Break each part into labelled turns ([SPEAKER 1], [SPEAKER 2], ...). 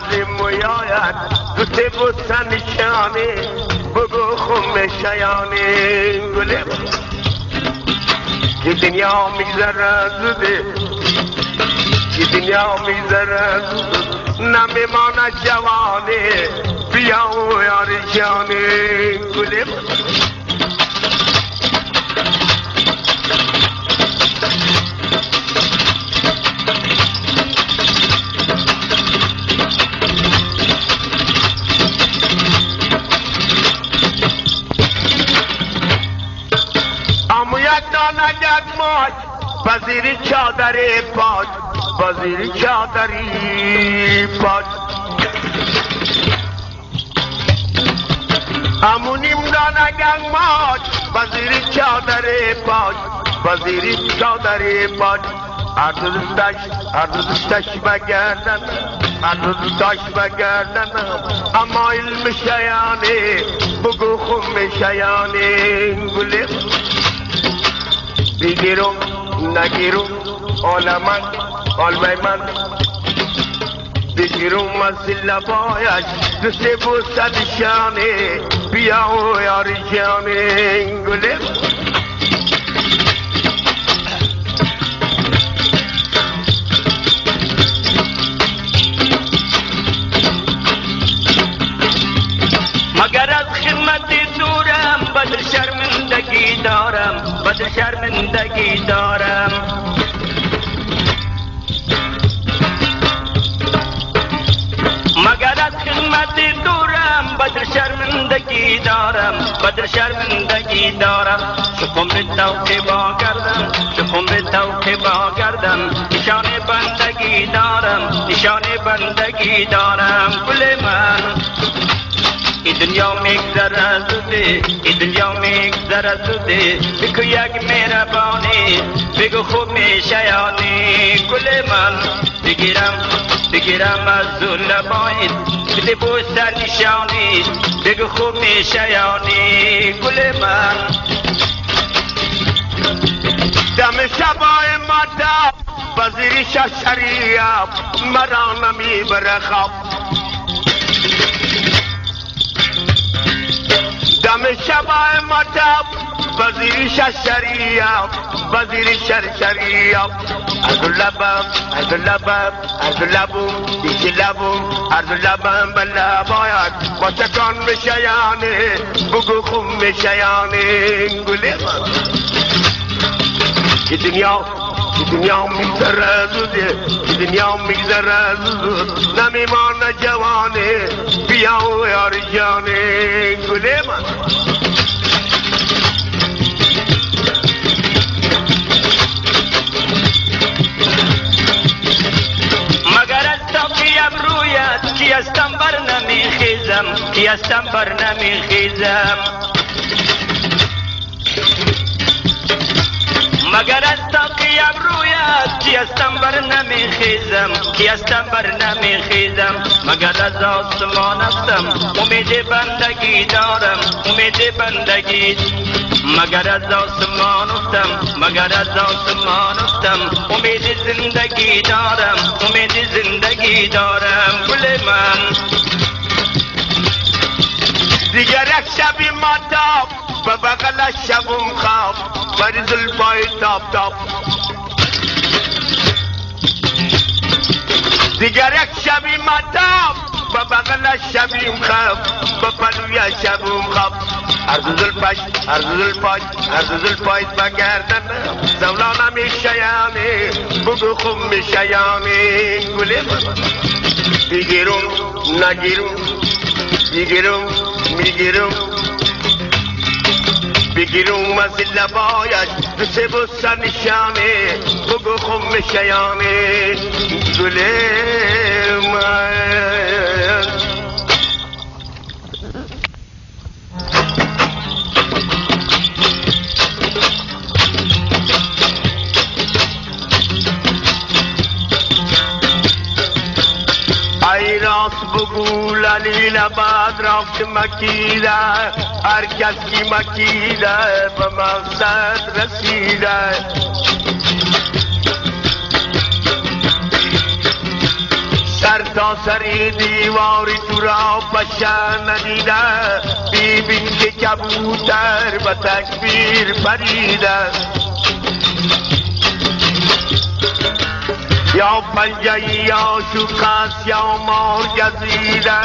[SPEAKER 1] بازی مویاید دوست بستن نشانه بگو خم شیانه گله که دنیا میگذره زوده که دنیا میگذره نمیمانه جوانه بیا و یار جانه گله نگد ماج بزیر چادر پاج بزیر چادری پاج امونیم نگد ماج بزیر چادر پاج بزیر چادر پاج هر دو دوستش بگردن هر دو دوستش بگردن اما علم شیانه بگو خم شیانه گله بگیرم نگیرم عالمن عالمن بگیرم از لبایش دوست بوسد شانه بیا و یار جانه گله مگر از خدمت دورم بدر شرمندگی دارم بدر شرمندگی دارم مگر از خدمت دورم بدر شرمندگی دارم بدر شرمندگی دارم شکم به توقی با گردم شکم به توقی با گردم نشان بندگی دارم نشان بندگی دارم گل من ای دنیا میگذره زوده ای دنیا میگذره زوده بگو یک مهربانی بگو خوب میشیانی گل من بگیرم از اون لبایت بده بوسه نشانی بگو خوب میشیانی گل من دم شبای مدام وزیر ششریاب مرا نمیبره خواب دم شبای مدام وزیر ششریاب وزیر شرشریاب از لبم از لبم از لبم دیگه لبم از لبم به لبایت با تکان میشیانه بگو خم میشیانه گله من که دنیا میگذره زوده که دنیا میگذره زود نمیمانه جوانه بیا و یار جانه گله من مگر از تاقی ابرویت کی هستم بر نمیخیزم کی هستم بر نمیخیزم مگر از تاقی ابرویت کی هستم بر نمیخیزم کی هستم بر نمیخیزم مگر از آسمان هستم امید بندگی دارم امید بندگی مگر از آسمان افتم مگر از آسمان افتم امید زندگی دارم امید زندگی دارم گل من دیگر یک شبی ماتاب به بغل شبم خواب بر زلفای تاب تاب دیگر یک شبی ماتاب به بغل شبیم خواب به پلوی شبم خواب عرض زلفش عرض زلفاش عرض زلفایت بگردن زولانم شیانه بگو خم شیانه گله من بگیرم نگیرم بگیرم میگیرم بگیرم از لبایش دوست بوسه نشانه بگو خم شیانه گله من ای راست بگو لیل بعد رفت مکیده هر کس کی مکیده به مقصد رسیده
[SPEAKER 2] سر تا سری دیواری تو را بشن ندیده، بیبین که کبوتر به تکبیر پریده. یا پنجه یا شکست یا مار گزیده،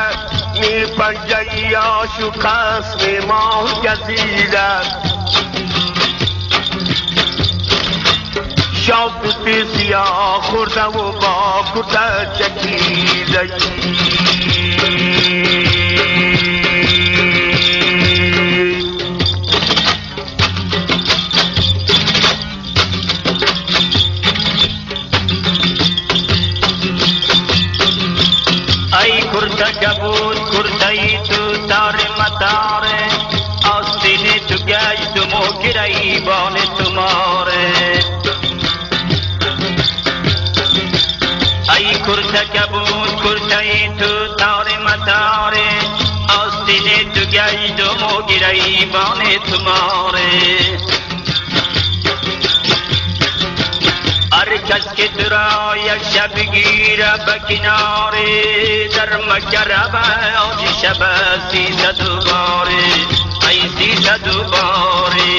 [SPEAKER 2] نی پنجه یا شکست نی مار گزیده. شاپوتی سیاه خورده و با کته چکیده.
[SPEAKER 1] ای کرده کبود کرده ای تو تار متاره، آستین تو گشت و موکر ایبان تو ماره. ای کرده کبود کرده ای تو تار متاره، آستین تو گشت و موکر ایبان تو ماره. هر کس که تو را یک شب گیره به کناره، در مکه روه آج شب 300 باره، ای 300 باره.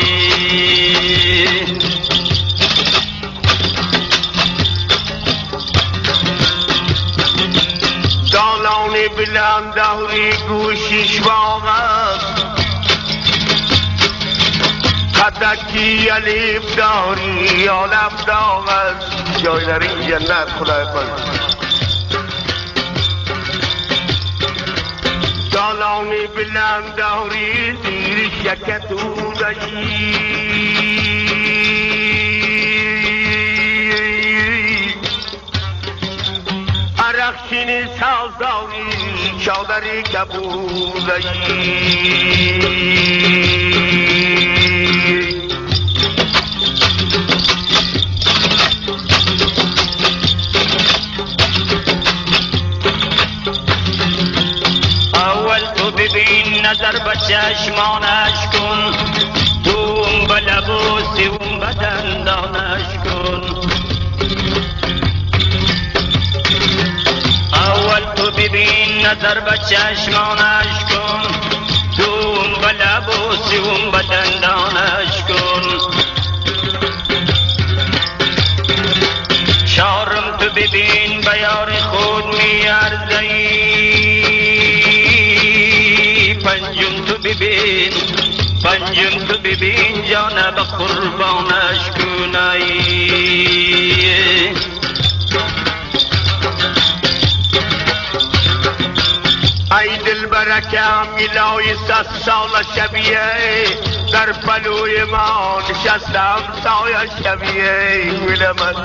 [SPEAKER 2] دالان بلند دهری گوشش واقع، قدکی علیف داری عالم داغ است. جای در این جنت خدای خود. دالانی بلند داری زیر شکت او دهی، عرقشین سازانی چادری کبودهی.
[SPEAKER 1] ببین نظر به چشمانش کن، دوم به لب و سوم به دندانش کن. اول تو ببین نظر به چشمانش کن، دوم به لب و سوم به دندانش کن. چهارم تو ببین به یار خود می ارزی، پنجم تو ببین جانه به قربانش کنی.
[SPEAKER 2] ای دل برکم گلای 100 سال شبیه، در پلوی ما نشستم سایه شبیه. گلمت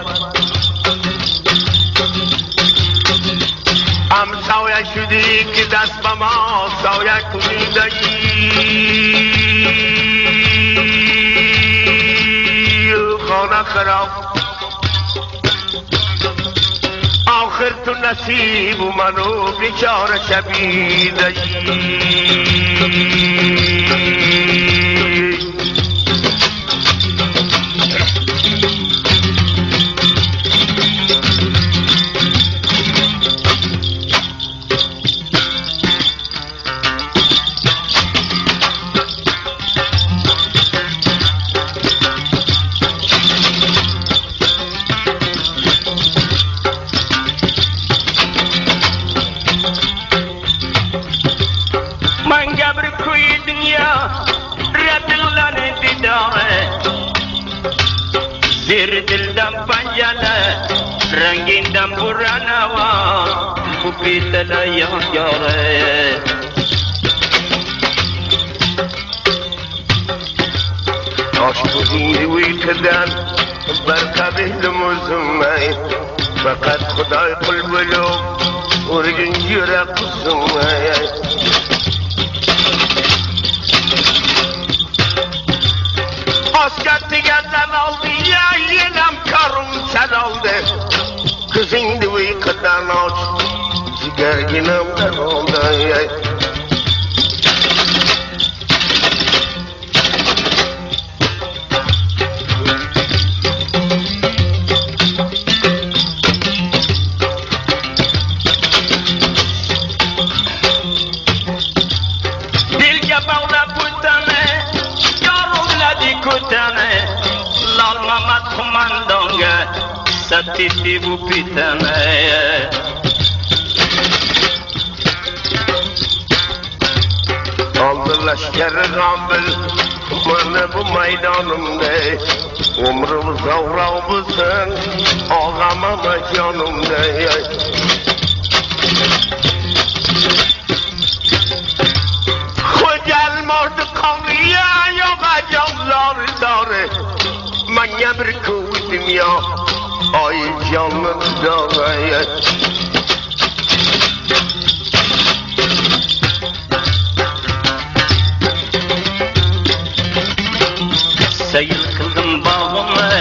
[SPEAKER 2] همسایه شدی که دست به ما سایه کنیدگی. خانه خراب آخر تو نصیب و منو بیچاره شبیدگی.
[SPEAKER 1] زیر دل دم پنجله رنگین دم برنوا و پیتل یاره.
[SPEAKER 2] آشتونی وی کدن برکبه لمزمه، فقط خدای قلبلو ورگنجی رقصمه. Oscar tigadan aldı ya yenem karım çalaldı. Kızın divi kadar aç, ziger ginemden oldu.
[SPEAKER 1] ستیتی بو پیتنه
[SPEAKER 2] aldı leşkeri kambil bana bu meydanımda umrumuz avrağımızın ağlama mekanımda Kocel mordu kanıya yok acamlar darı Manya bir kuvvetim ya ay canım darı
[SPEAKER 1] Seyil kıldım bağımı,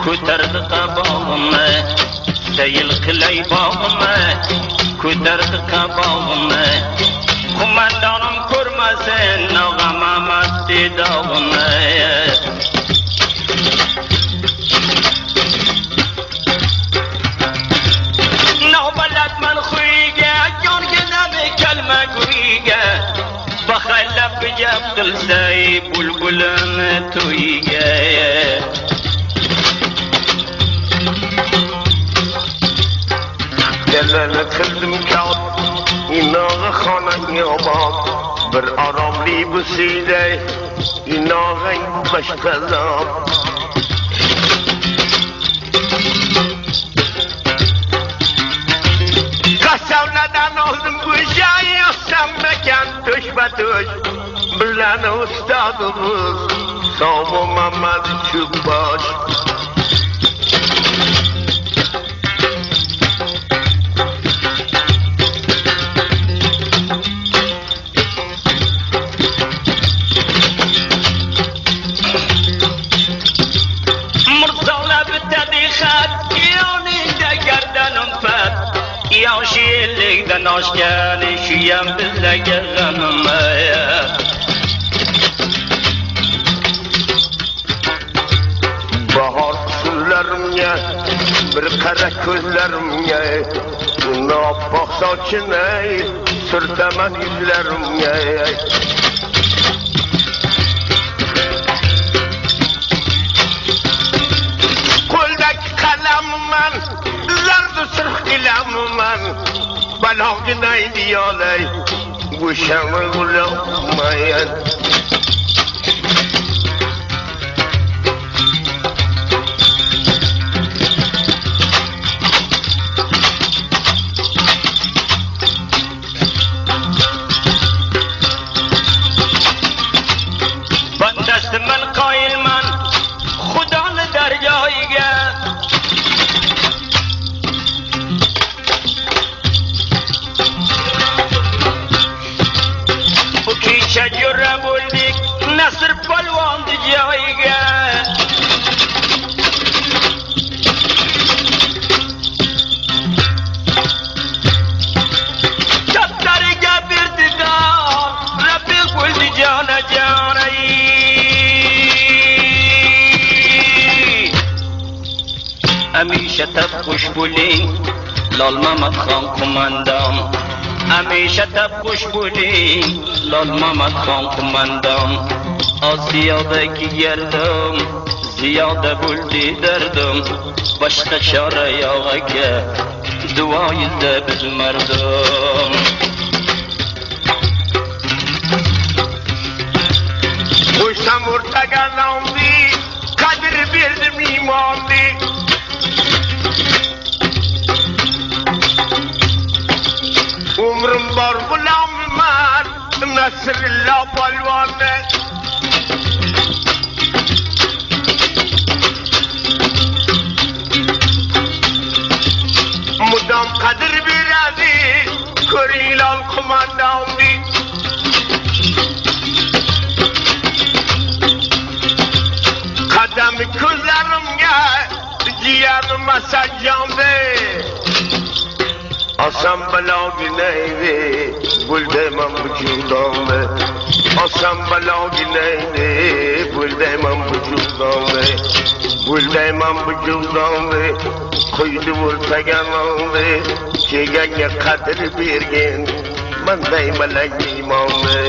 [SPEAKER 1] ko'tardi qabog'imni Seyil qilay bağımı, ko'tardi qabog'imni Kumandanım ko'rmasin, og'ama masti dog'imni Navbalatman xuyiga, yongina kalma guyiga Baxaylab gap qilsay bulbulim to'yiga
[SPEAKER 2] Delini qildim kağıt inağı xonang yomon bir aromli bu siyday inog'ing boshqalar Kasavnadan oldim go'sha yo'qsam mekan to'shma-to'sh Bilani ustodimiz Somu Mamad Chukbosh
[SPEAKER 1] Murzola bitadi xat yoningda gardanim pat Yosh yillikdan oshgan shuyam bizlarga g'anim
[SPEAKER 2] Bahar kunlarimga bir qara ko'zlarimga Noppoq sochini surtaman yuzlarimga Qo'ldagi qalamman zardu sirq ilamman balog'ini diyolay go'shami g'ulamayan
[SPEAKER 1] Bandasiman qoyilman Xudoni daryoyiga Bu kecha jo'ra bo'ldik Nasr polvonni joyiga Kattariga berdidan Rabbi bo'ldi jona jonay Hamisha tabqush bo'ling Lol Mamatxon qo'mondon Hamisha tabqush bo'ling Lol Mamatxon qo'mondon Osiyodagi yardim ziyoda bo'ldi dardim Boshqa chora yo'q aka duoyizda biz mardum
[SPEAKER 2] Qo'ysam o'rtaga nomli qadr berdim imonli Umrim bor g'ulomman Nasrullo polvonni Mudom qadr beradi ko'ringlar qo'mondonni Qadami ko'zlarimga jiyanim asajjonde Osam baloginaydi buldayman vujudimni Osam baloginaydi buldayman vujudimni Buldayman vujudimni Qo'ydi o'rtaganimni Cheganga qadr bergin Manday malak iymonni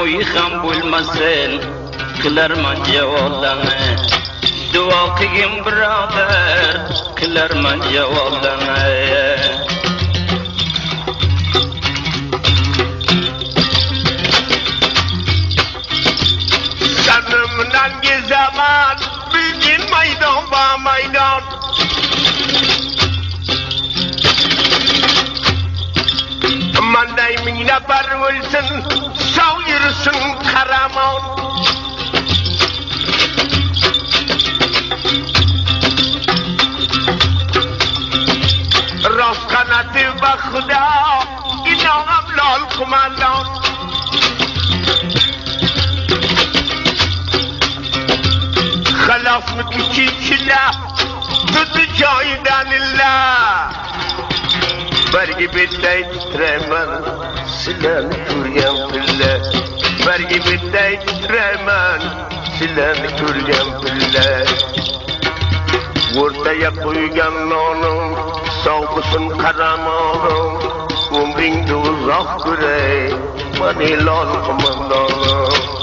[SPEAKER 1] to'y ham bo'lmasin qilarman javoblarni duo qilgin birodar qilarman javoblarni
[SPEAKER 2] sanımdan gezemen bilgin meydan ba meydan Manday min nefer ölsün sağ yürüsün karaman Rast kanatı bakıda inanam lal kumandan Halas mı küçükçüle tutu çaydan illa Bergi bittey titremen silen kurgen pille Bergi bittey titremen silen kurgen pille Ortaya koygan nonum Soğusun karamanım Umringde uzak bürey Bani lal kumandanım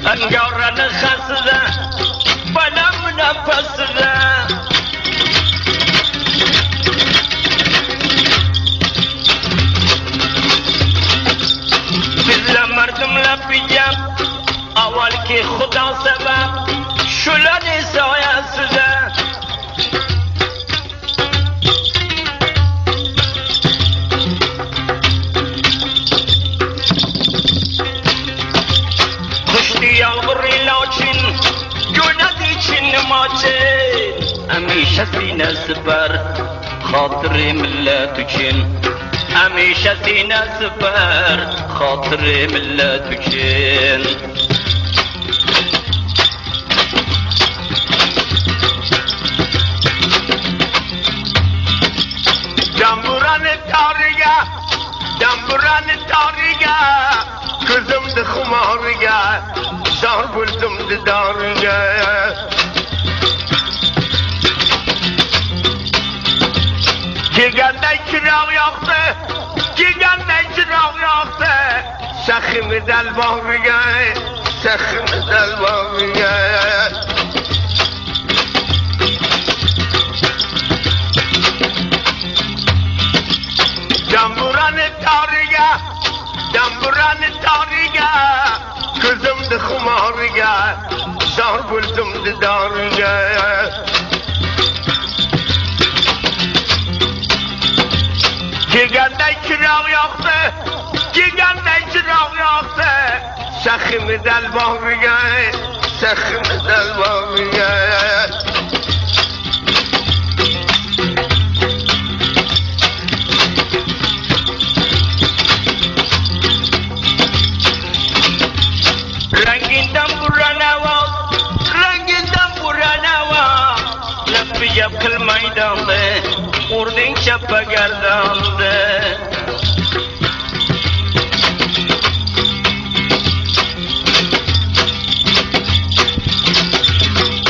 [SPEAKER 1] Angaranı khasda Balam nafasda Bizle mardımla pijam Aval ki khuda sebep Şulani sayasida Yağmur ilaçın, günah için maçın Hemşe sine süper, hatırı millet için Hemşe sine süper, hatırı millet için
[SPEAKER 2] Damburanı tariga, damburanı tariga Kızımdı kumarga Zar buldum didarga Gigenden çırağı yaktı Gigenden çırağı yaktı Sakımı del bağırga Sakımı del bağırga Damburanı tariga Damburanı tariga Kızımdı kumarga Zar buldum didarga Gigenden çırağı yaktı Gigenden çırağı yaktı Sakımı del bağırga Sakımı del bağırga
[SPEAKER 1] Renginden buranawa Lapi yapkıl maydandı Urdin çapa gerdandı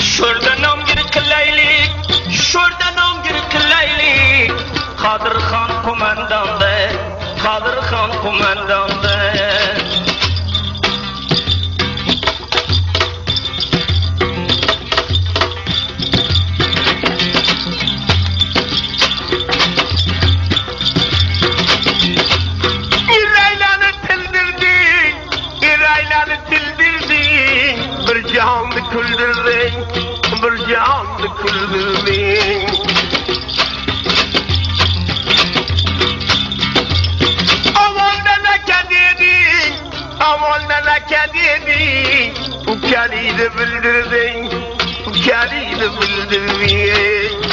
[SPEAKER 1] Şuradan omgir kılaylik Şuradan omgir kılaylik Kadir Khan kumandandı Kadir Khan kumandandı
[SPEAKER 2] Bir canlı küldürdün Bir canlı küldürdün Aman ne kedidin Aman ne kedidin Bu kedidi bildirdin Bu kedidi bildirdin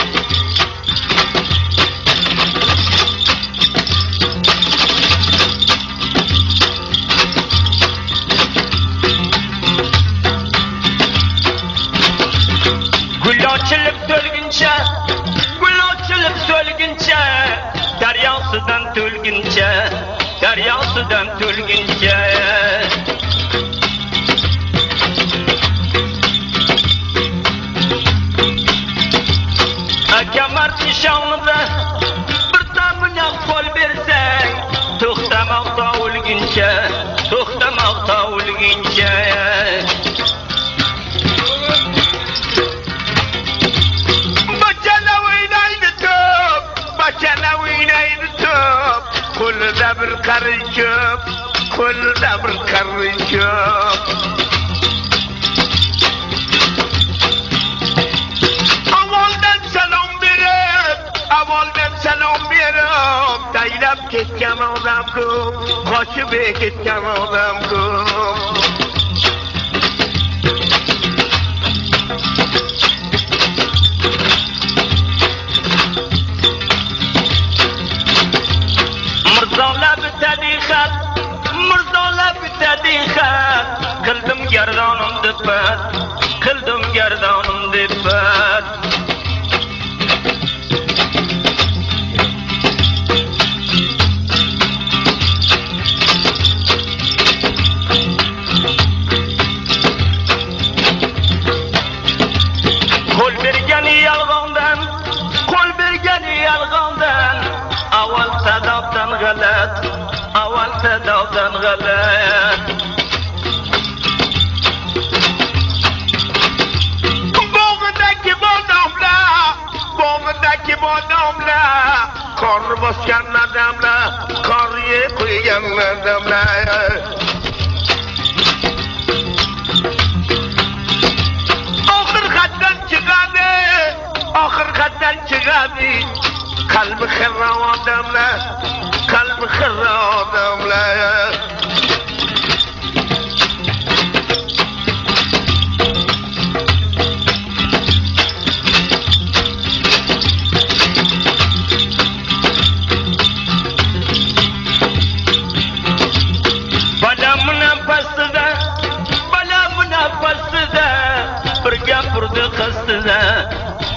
[SPEAKER 2] Gül açılıp sölgünce Deryasıdan tülgünce Deryasıdan tülgünce
[SPEAKER 1] maqta o'lguncha, to'xta maqta o'lguncha.
[SPEAKER 2] Bachana o'ynaydi to'p, bachana o'ynaydi to'p. Qo'lida bir qarin ko'p, qo'lida bir qarin ko'p. Avoldan salom berib, taylab ketgan odam ko'p, qochib ketgan odam ko'p.
[SPEAKER 1] Mirzolar bitadi xat, mirzolar bitadi xat. Qildim gardonim debbat, qildim gardonim debbat. Avval sadovdan g'alat.
[SPEAKER 2] Bog'idagi bodomlar, bog'idagi bodomlar, qor bosgan odamlar, qor yeb qo'ygan odamlar. Oxir xatdan chiqadi, qalbi xira odamlar, qalbi xira odamlar.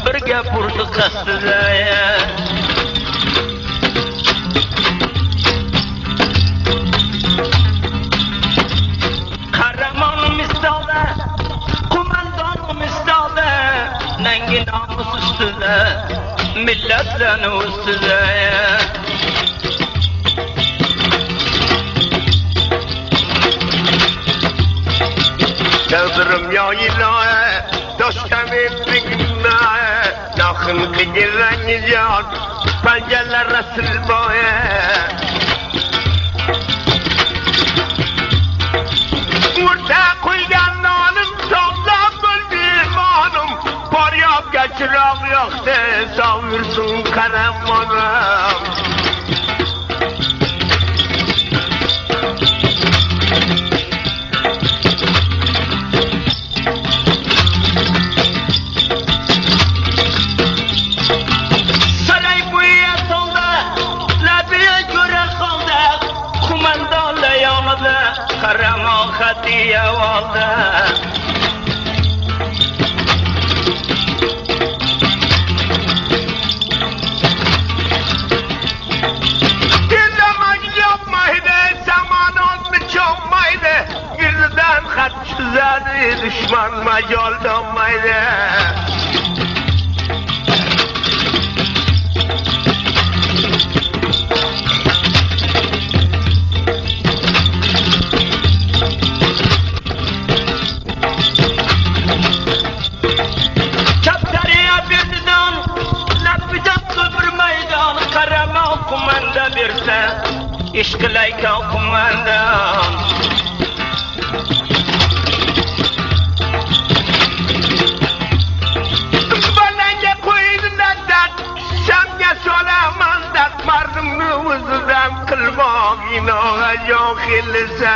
[SPEAKER 2] Bir gapurdi qasdida. Qahramonim istoda, qo'mondonim istoda, nangi nomus ustida, millatlarni ustida. Taqdirim yo ilohi, do'stam etdingna, noxin qilgan nijot, panjalar rasul boya. O'rta qo'ygan nonim, sog'lom bo'ldi imonim, faryobga chiroq yoqdi, sovirsin qaramonim. Qahramon xatiya oldi. Dinlamak yapmaydı, zamanotni chopmaydi, girdidan xat chizadi, dushman majol topmaydi. İşkılayka kumandan. Bananga qo'ydilar dard, shamga solaman dard, mardimni o'zidan qilmoq inoga johilsa.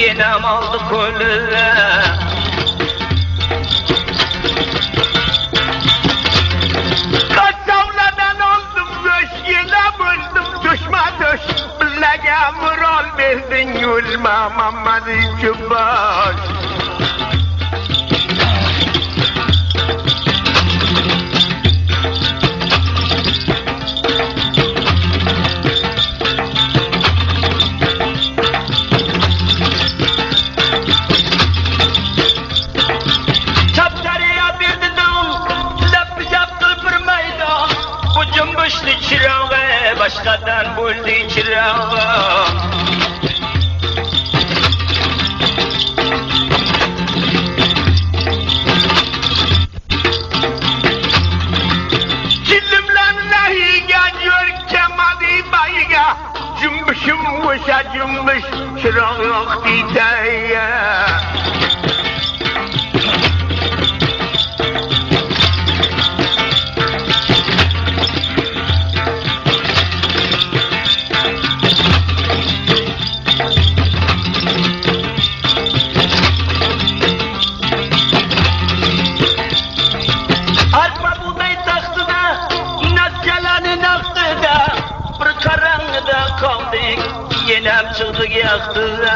[SPEAKER 2] Yenam oldi qo'lida. Qassoblardan oldim go'sht, yenam bo'ldim do'shma-do'sh. Billaga murol berding yo'lma Muhammad Chubbosh.
[SPEAKER 1] boshqadan bo'ldi chirog'im.
[SPEAKER 2] Cümbüşüm boşa cümbüş çırak yok dideye.
[SPEAKER 1] Arpa buğday taxtıda, nasyalanın aktıda, bir karanlıda kaldık, yenem çıktık yaktıda.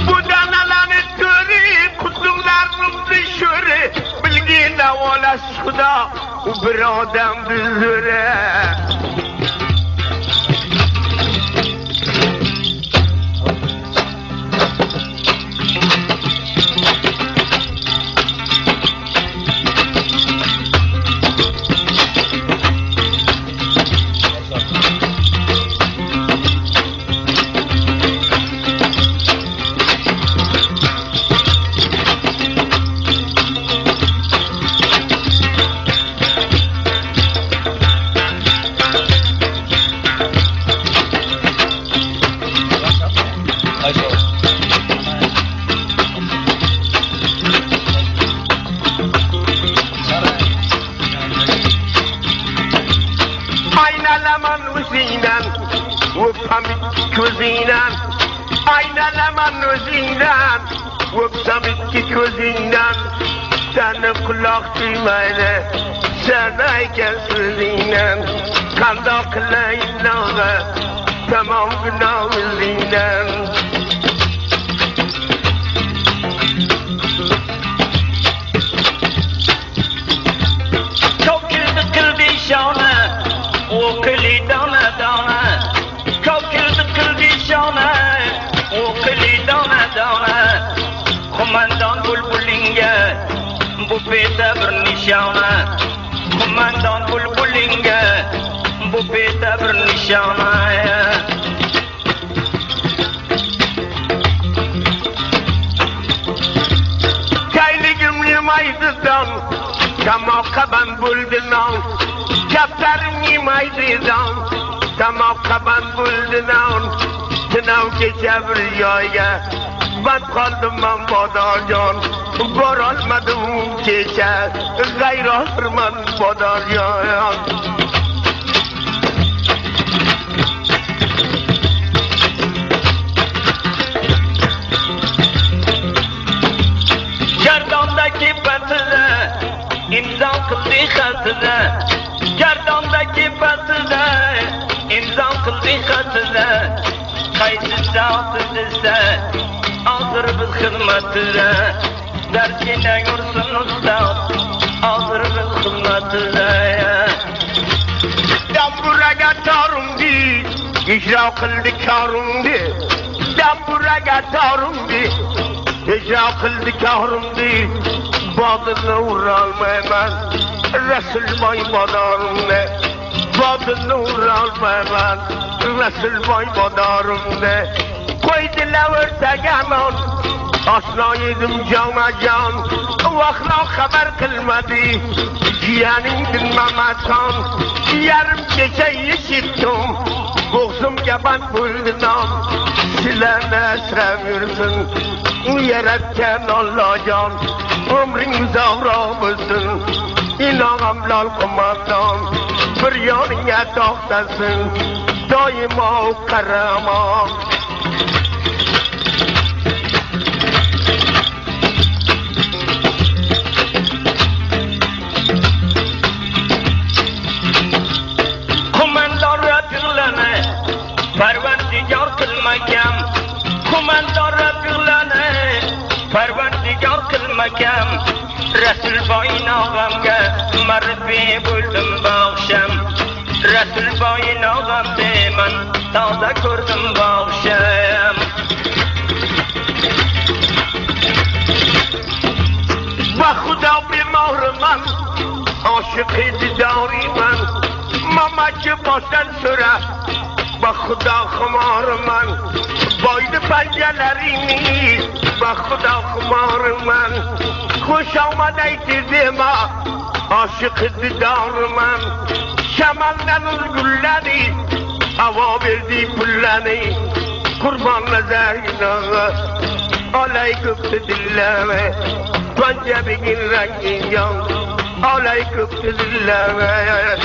[SPEAKER 2] Bu danalanı törü, kuzumlarım düşürü, bilgine ola suda, bir adam düzüre. Aynalaman özünden, öpsamit gözünden. Aynalaman özünden, öpsamit gözünden. Seni kulak duymayla, senayken sözünden. Kanda kılayın ağa, tamam günah özünden.
[SPEAKER 1] Çok güldü kıldı şana, o kılı dana dana. Çok güldü kıldı şana, o kılı dana dana. Kumandan bulbulinge, bu pete bir nişana. Kumandan bulbulinge, bu pete bir nişana.
[SPEAKER 2] Kayligim yemaydıdan, tamam kaban buldunan. Kaptarım yemaydıdan, tamam kaban buldunan. Sınav geçe bir yaya, ben kaldım ben badarcan. Varalmadım geçe, gayra hırman badarcan.
[SPEAKER 1] Gerdandaki batıda, imza kıldı hatıda. Gerdandaki batıda, imza kıldı hatıda. Kayıtsız dağıtıdıysa, aldır biz hizmetine. Dersine yorsun usta, aldır biz hizmetine.
[SPEAKER 2] Daburaga tarım di, icra kıldı karım di. Daburaga tarım di, icra kıldı karım di. Badını uğralmayman, Resul Bay badarım ne. Badını uğralmayman, Resul Bay badarım ne. Koydular örtegemen, aslaydım cana can. Vakla haber kılmadı, ciğerimdin Mehmetcan. Yarım gece işittim, boğzum yaban buldunam. Silene esremirsin, yeretken Allah can. Ömrün zavra mısın, İnağım lal kumandan. Bir yanına tahtasın, daima o karama.
[SPEAKER 1] Parvardigar kılmakam, kumandara kılane. Parvardigar kılmakam, Resul boyun ağamga marbi buldum bağışam. Resul boyun ağam deman, taza ko'rdim bağışam.
[SPEAKER 2] Va Xudo عاشق دیداری من مامک باشن سره با خدا خمار من باید پنجلری نیست با خدا خمار من خوش آمده تیزی ما عاشق دیدار من شمال ننوز گلنی هوا بردی پلنی قربان نزاینا آلای گفت دلمه پنجه بگین رنگین جان آلای گفت دلمه